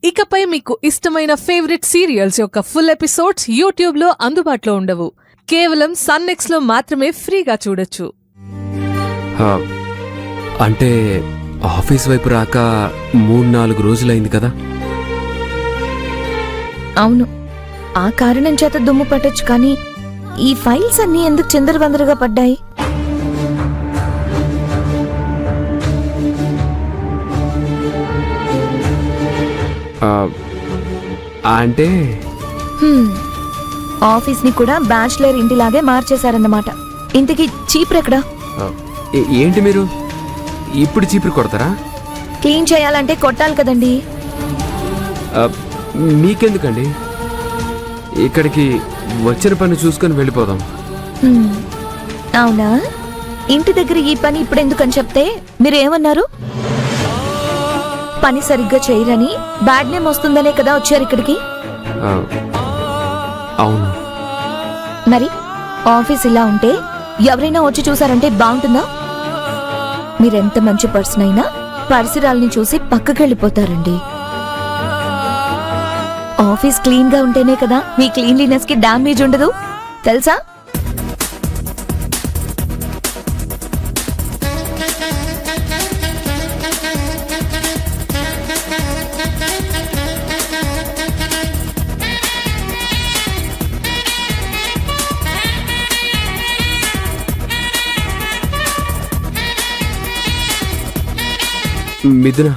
ఇకపై మీకు ఇష్టమైన ఫేవరెట్ సీరియల్స్ యొక్క ఫుల్ ఎపిసోడ్స్ యూట్యూబ్లో అందుబాటులో ఉండవు. కేవలం సన్నెక్స్లో మాత్రమే ఫ్రీగా చూడొచ్చు. అంటే ఆఫీస్ వైపు రాక 3-4 రోజులైంది కదా. అవును, ఆ కారణం చేత దుమ్ము పట్టొచ్చు, కానీ ఈ ఫైల్స్ అన్నీ ఎందుకు చిందరవందరగా పడ్డాయి? అంటే ఆఫీస్ ని కూడా బ్యాచిలర్ ఇంటిలాగే మార్చేశారన్నమాట. ఇంతకీ చీపురు ఎక్కడా? ఏంటి మీరు ఇప్పుడు చీపురు కొడతారా? క్లీన్ చేయాలంటే కొట్టాలి కదండి. మీకెందుకండి, ఇక్కడికి వచ్చిన పని చూసుకొని వెళ్ళిపోదాం. అవునా, ఇంటి దగ్గర ఈ పని ఇప్పుడెందుకని చెప్తే మీరేమన్నారు? పని సరిగ్గా చేయరని బ్యాడ్ నేమ్ వస్తుందనే కదా వచ్చారు ఇక్కడికి. అవును. మరి ఆఫీస్ ఇలా ఉంటే ఎవరైనా వచ్చి చూసారంటే బాగుంటుందా? మీరెంత మంచి పర్సన్ అయినా పరిసరాల్ని చూసి పక్కకెళ్ళిపోతారండి. ఆఫీస్ క్లీన్ గా ఉంటేనే కదా మీ క్లీన్లీనెస్ కి డ్యామేజ్ ఉండదు, తెలుసా? మిథున,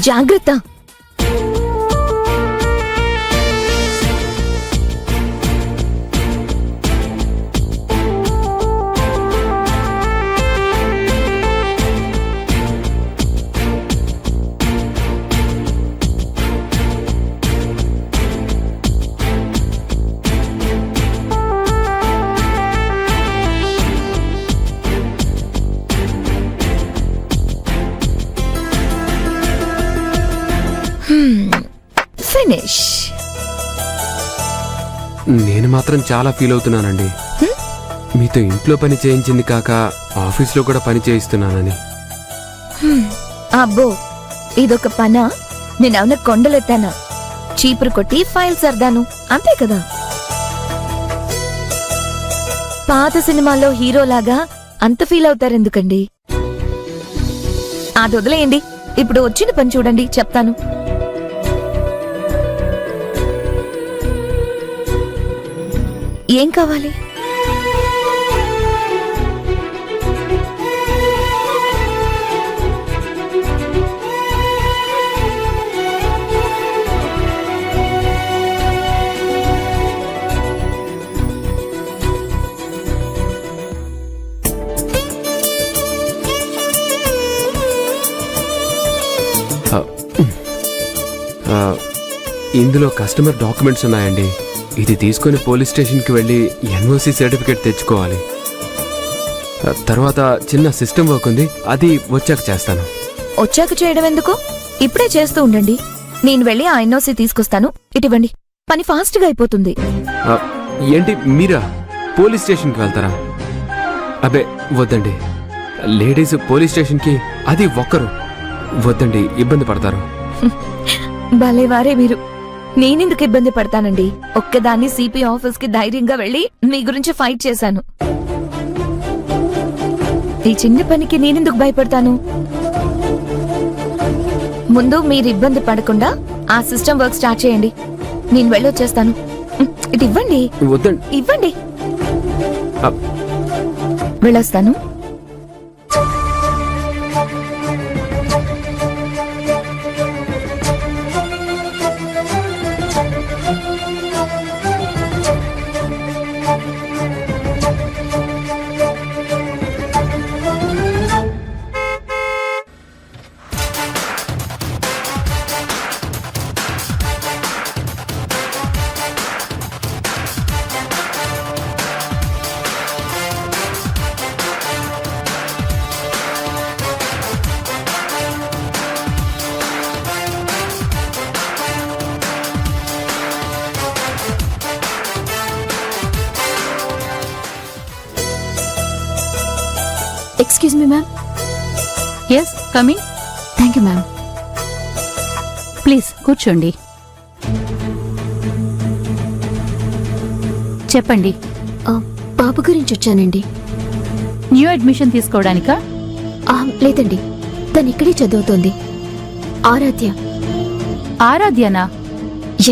జాగ్రత్త. ఫినిష్. నేను మాత్రం చాలా ఫీల్ అవుతున్నానండి. మీతో ఇంట్లో పని చేయించింది కాక ఆఫీస్లో కూడా పని చేయిస్తున్నానని. అబ్బో, ఇదొక పనా? నేనెవన కొండలెత్తానా? చీపురు కొట్టి ఫైల్ సర్దాను, అంతే కదా. పాత సినిమాల్లో హీరోలాగా అంత ఫీల్ అవుతారెందుకండి? అది వదిలేయండి, ఇప్పుడు వచ్చిన పని చూడండి, చెప్తాను. ఏం కావాలి? ఇందులో కస్టమర్ డాక్యుమెంట్స్ ఉన్నాయండి. ఇది తీసుకొని పోలీస్ స్టేషన్కి వెళ్ళి ఎన్ఓసి సర్టిఫికేట్ తెచ్చుకోవాలి. తర్వాత చిన్న సిస్టమ్ వర్క్ ఉంది, అది వచ్చాక చేస్తాను. వచ్చాక చేయడం ఎందుకు? ఇప్పుడే చేస్తూ ఉండండి. నేను వెళ్ళి ఆ ఎన్ఓసి తీసుకొస్తాను. ఇటివ్వండి, పని ఫాస్ట్ గా అయిపోతుంది. ఏంటి, మీరా పోలీస్ స్టేషన్కి వెళ్తారా? అబ్బే వద్దండి, లేడీస్ పోలీస్ స్టేషన్కి అది ఒక్కరు వద్దండి, ఇబ్బంది పడతారు. భలేవారే మీరు. నేనెందుకు ఇబ్బంది పడతానండి? ఒక్కదాన్ని సిపి ఆఫీస్ కి ధైర్యంగా వెళ్లి మీ గురించి ఫైట్ చేశాను. ఈ చిన్న పనికి నేనెందుకు భయపడతాను? ముందు మీరు ఇబ్బంది పడకుండా ఆ సిస్టమ్ వర్క్ స్టార్ట్ చేయండి. నేను వెళ్ళొచ్చేస్తాను. ఇది ఇవ్వండి. ఇవ్వండి, వెళ్ళొస్తాను. Excuse me ma'am. Yes coming. Thank you ma'am. Please కూర్చోండి. చెప్పండి. బాబు గురించి వచ్చానండి. న్యూ అడ్మిషన్ తీసుకోవడానికా? లేదండి, తను ఇక్కడే చదువుతోంది. ఆరాధ్య. ఆరాధ్యనా?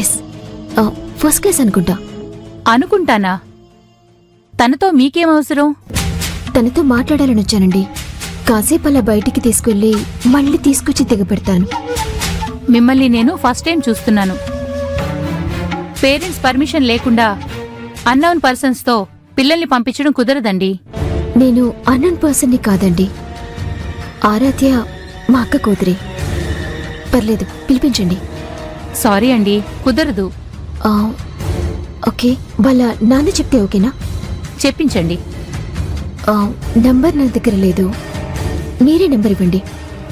ఎస్, ఫస్ట్ క్లాస్ అనుకుంటా. అనుకుంటానా? తనతో మీకేం అవసరం? తనతో మాట్లాడాలని వచ్చానండి. కాసేపు అలా బయటికి తీసుకెళ్ళి మళ్ళీ తీసుకొచ్చి దిగబెడతాను. మిమ్మల్ని నేను ఫస్ట్ టైం చూస్తున్నాను. పేరెంట్స్ పర్మిషన్ లేకుండా అన్నోన్ పర్సన్స్తో పిల్లల్ని పంపించడం కుదరదండి. నేను అన్నోన్ పర్సన్ని కాదండి. ఆరాధ్య మా అక్క కూతురే. పర్లేదు, పిలిపించండి. సారీ అండి, కుదరదు. ఓకే, వాళ్ళ నాన్న చెప్తే ఓకేనా? చెప్పించండి. నంబర్ నా దగ్గర లేదు, మీరే నెంబర్ ఇవ్వండి.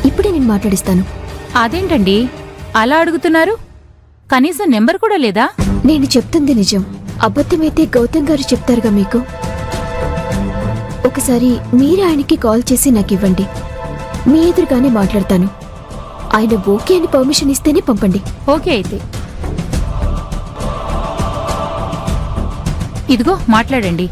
ఇప్పుడే నేను మాట్లాడిస్తాను. అదేంటండి అలా అడుగుతున్నారు? కనీసం నెంబర్ కూడా లేదా? నేను చెప్తుంది నిజం. అబద్ధమైతే గౌతమ్ గారు చెప్తారుగా మీకు. ఒకసారి మీరే ఆయనకి కాల్ చేసి నాకు ఇవ్వండి. మీ ఎదురుగానే మాట్లాడతాను. ఆయన ఓకే అని పర్మిషన్ ఇస్తేనే పంపండి. ఓకే అయితే ఇదిగో మాట్లాడండి.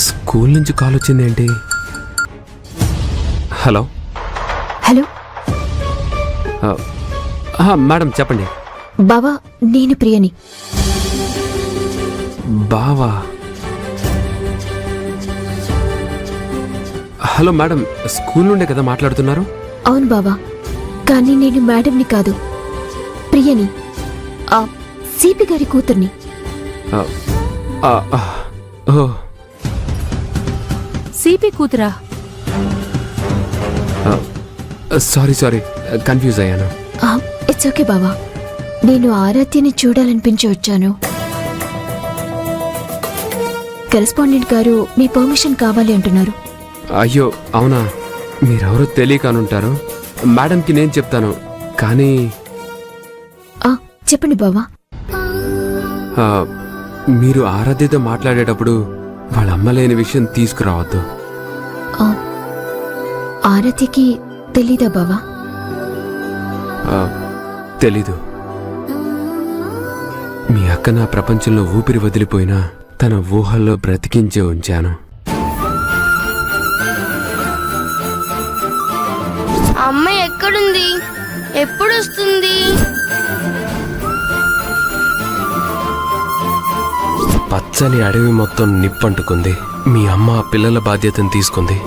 స్కూల్ నుంచి కాల్ వచ్చిందేంటి? హలో హలో మేడం చెప్పండి. బావా, నేను ప్రియని. బావా? హలో మేడం, స్కూల్ నుండే కదా మాట్లాడుతున్నారు? అవును బావా, కానీ నేను మేడంని కాదు, ప్రియని, సిపి గారి కూతుర్ని. ఓ, సిపి కూతురా? సారీ కన్ఫ్యూజ్ అయ్యాను. ఇట్స్ ఓకే బావా, నేను ఆరాధ్యని చూడాలనిపించి వచ్చాను. కరెస్పాండెంట్ గారు మీ పర్మిషన్ కావాలి అంటున్నారు. అయ్యో అవునా? మీరెవరో తెలియకనుంటారు. మేడంకి నేను చెప్తాను, కానీ చెప్పండి బావా. మీరు ఆరాధ్యతో మాట్లాడేటప్పుడు వాళ్ళ అమ్మ లేని విషయం తీసుకురావద్దు. ఆరాధ్యకి తెలీదా బావా? తెలీదు. మీ అక్క నా ప్రపంచంలో ఊపిరి వదిలిపోయినా తన ఊహల్లో బ్రతికించే ఉంచాను. అమ్మ ఎక్కడుంది? ఎప్పుడు వస్తుంది? పచ్చని అడవి మొత్తం నిప్పంటుకుంది. మీ అమ్మ ఆ పిల్లల బాధ్యతను తీసుకుంది.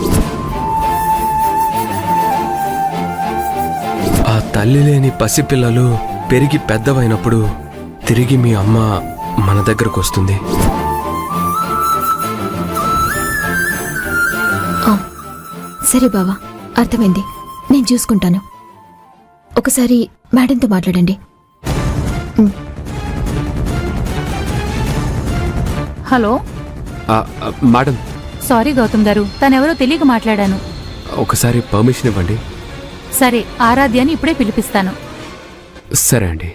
ఆ తల్లి లేని పసిపిల్లలు పెరిగి పెద్దవైనప్పుడు తిరిగి మీ అమ్మ మన దగ్గరకు వస్తుంది. సరే బావా, అర్థమైంది. నేను చూసుకుంటాను. ఒకసారి మేడంతో మాట్లాడండి. Hello madam. సారీ గౌతమ్ గారు, తనెవరో తెలియక మాట్లాడాను. ఒకసారి పర్మిషన్ ఇవ్వండి. సరే, ఆరాధ్యాన్ని ఇప్పుడే పిలిపిస్తాను. సరే అండి.